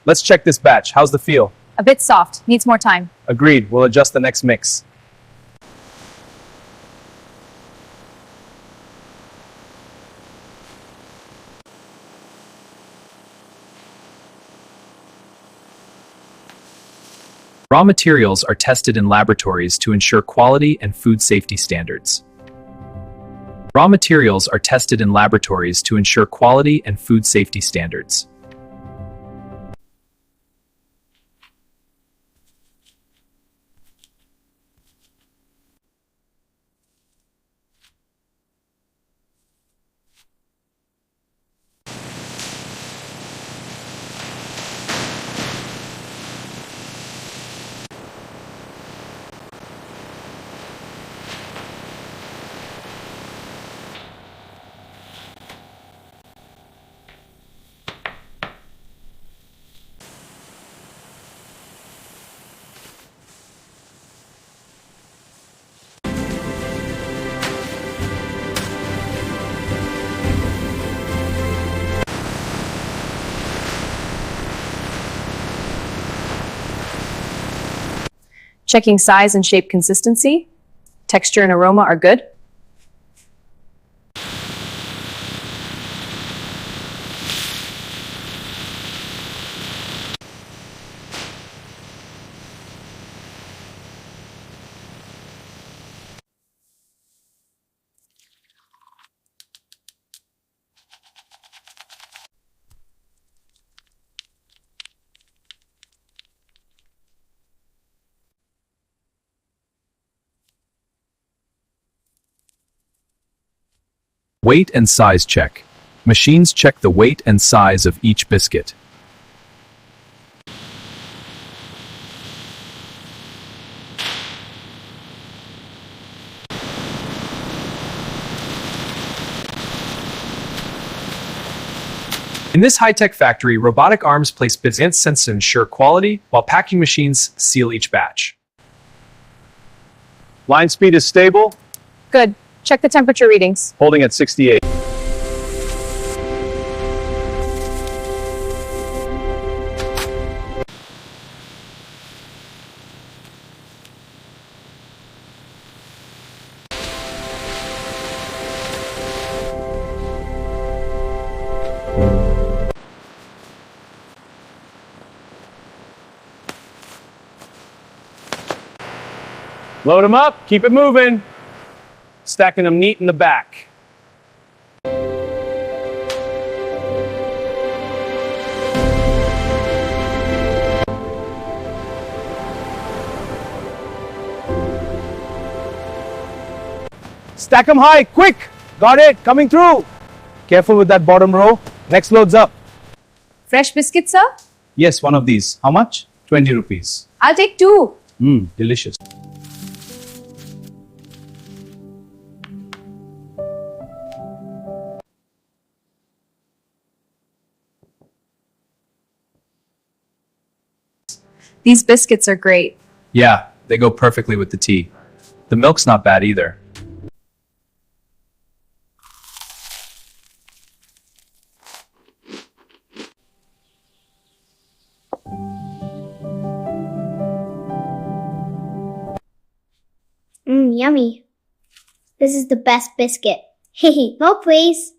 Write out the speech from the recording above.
Let's check this batch. How's the feel? A bit soft. Needs more time. Agreed. We'll adjust the next mix. Raw materials are tested in laboratories to ensure quality and food safety standards. Raw materials are tested in laboratories to ensure quality and food safety standards. Checking size and shape consistency. Texture and aroma are good. Weight and size check. Machines check the weight and size of each biscuit. In this high-tech factory, robotic arms place biscuits to ensure quality, while packing machines seal each batch. Line speed is stable, Good. Check the temperature readings. holding at 68. Load them up, keep it moving. Stacking them neat in the back. Stack them high, quick! Got it, coming through. Careful with that bottom row. Next load's up. Fresh biscuits, sir? Yes, one of these. How much? 20 rupees. I'll take 2. Delicious. These biscuits are great. Yeah, they go perfectly with the tea. The milk's not bad either. Yummy. This is the best biscuit. Hey, more please.